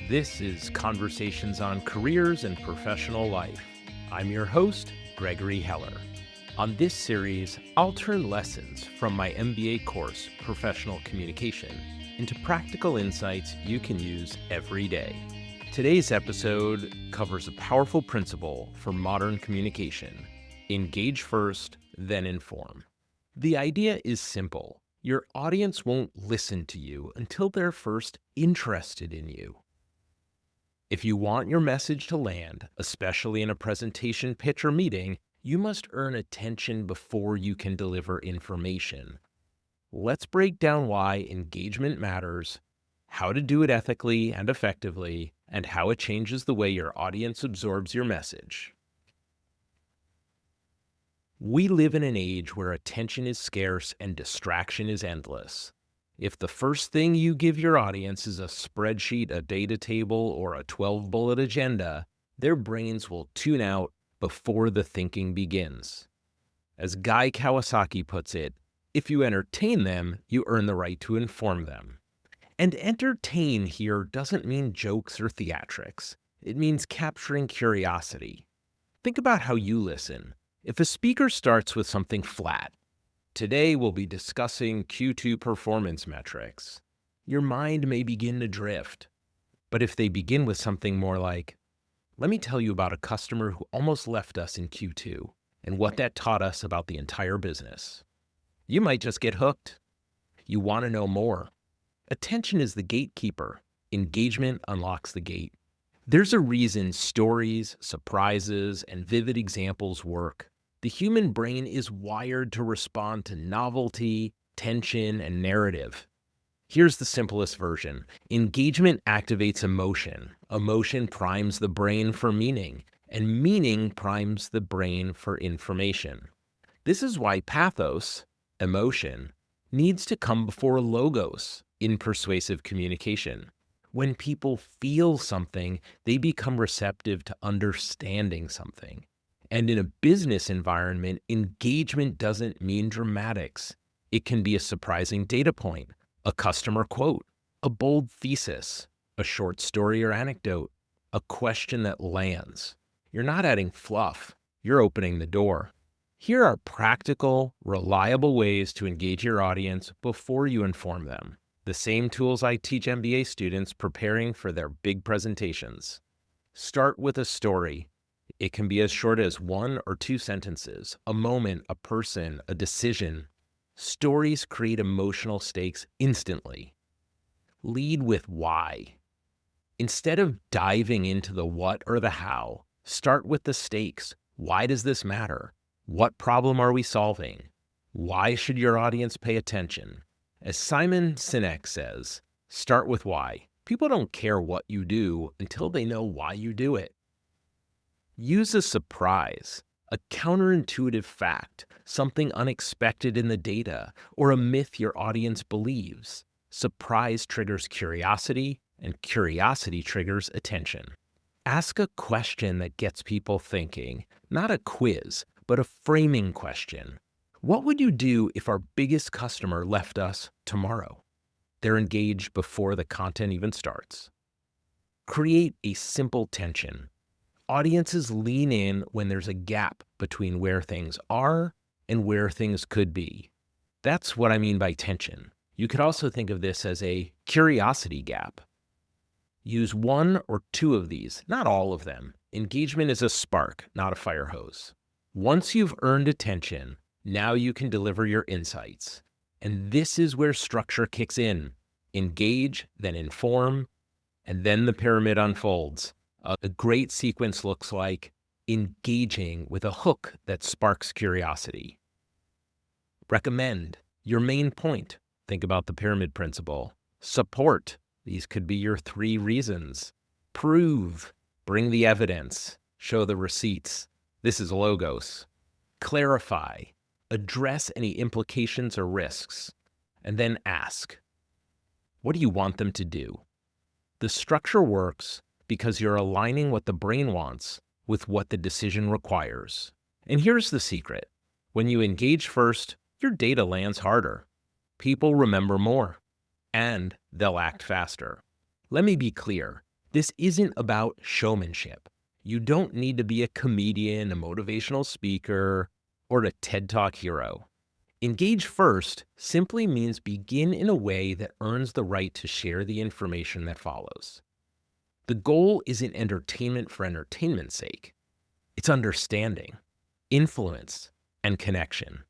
This is Conversations on Careers and Professional Life. I'm your host, Gregory Heller. On this series, I'll turn lessons from my MBA course, Professional Communication, into practical insights you can use every day. Today's episode covers a powerful principle for modern communication: engage first, then inform. The idea is simple. Your audience won't listen to you until they're first interested in you. If you want your message to land, especially in a presentation, pitch, or meeting, you must earn attention before you can deliver information. Let's break down why engagement matters, how to do it ethically and effectively, and how it changes the way your audience absorbs your message. We live in an age where attention is scarce and distraction is endless. If the first thing you give your audience is a spreadsheet, a data table, or a 12-bullet agenda, their brains will tune out before the thinking begins. As Guy Kawasaki puts it, if you entertain them, you earn the right to inform them. And entertain here doesn't mean jokes or theatrics. It means capturing curiosity. Think about how you listen. If a speaker starts with something flat, "Today we'll be discussing Q2 performance metrics," your mind may begin to drift. But if they begin with something more like, "Let me tell you about a customer who almost left us in Q2 and what that taught us about the entire business," you might just get hooked. You want to know more. Attention is the gatekeeper. Engagement unlocks the gate. There's a reason stories, surprises, and vivid examples work. The human brain is wired to respond to novelty, tension, and narrative. Here's the simplest version. Engagement activates emotion. Emotion primes the brain for meaning, and meaning primes the brain for information. This is why pathos, emotion, needs to come before logos in persuasive communication. When people feel something, they become receptive to understanding something. And in a business environment, engagement doesn't mean dramatics. It can be a surprising data point, a customer quote, a bold thesis, a short story or anecdote, a question that lands. You're not adding fluff, you're opening the door. Here are practical, reliable ways to engage your audience before you inform them. The same tools I teach MBA students preparing for their big presentations. Start with a story. It can be as short as 1 or 2 sentences, a moment, a person, a decision. Stories create emotional stakes instantly. Lead with why. Instead of diving into the what or the how, start with the stakes. Why does this matter? What problem are we solving? Why should your audience pay attention? As Simon Sinek says, start with why. People don't care what you do until they know why you do it. Use a surprise, a counterintuitive fact, something unexpected in the data, or a myth your audience believes. Surprise triggers curiosity, and curiosity triggers attention. Ask a question that gets people thinking, not a quiz, but a framing question. What would you do if our biggest customer left us tomorrow? They're engaged before the content even starts. Create a simple tension. Audiences lean in when there's a gap between where things are and where things could be. That's what I mean by tension. You could also think of this as a curiosity gap. Use 1 or 2 of these, not all of them. Engagement is a spark, not a fire hose. Once you've earned attention, now you can deliver your insights. And this is where structure kicks in. Engage, then inform, and then the pyramid unfolds. A great sequence looks like engaging with a hook that sparks curiosity. Recommend, your main point. Think about the pyramid principle. Support, these could be your 3 reasons. Prove, bring the evidence, show the receipts. This is logos. Clarify, address any implications or risks. And then ask, what do you want them to do? The structure works because you're aligning what the brain wants with what the decision requires. And here's the secret. When you engage first, your data lands harder. People remember more, and they'll act faster. Let me be clear. This isn't about showmanship. You don't need to be a comedian, a motivational speaker, or a TED Talk hero. Engage first simply means begin in a way that earns the right to share the information that follows. The goal isn't entertainment for entertainment's sake. It's understanding, influence, and connection.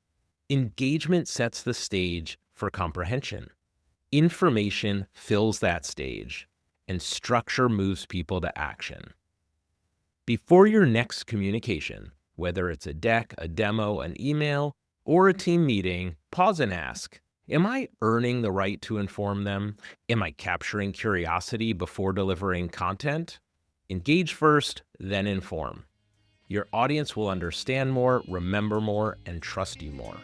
Engagement sets the stage for comprehension. Information fills that stage, and structure moves people to action. Before your next communication, whether it's a deck, a demo, an email, or a team meeting, pause and ask, am I earning the right to inform them? Am I capturing curiosity before delivering content? Engage first, then inform. Your audience will understand more, remember more, and trust you more.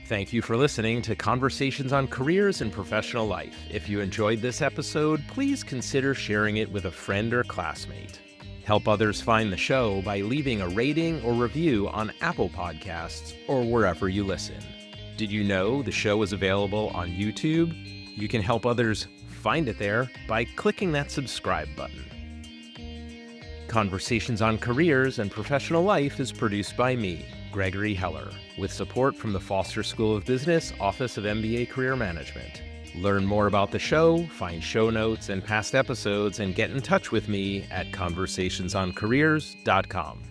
Thank you for listening to Conversations on Careers and Professional Life. If you enjoyed this episode, please consider sharing it with a friend or classmate. Help others find the show by leaving a rating or review on Apple Podcasts or wherever you listen. Did you know the show is available on YouTube? You can help others find it there by clicking that subscribe button. Conversations on Careers and Professional Life is produced by me, Gregory Heller, with support from the Foster School of Business Office of MBA Career Management. Learn more about the show, find show notes and past episodes, and get in touch with me at conversationsoncareers.com.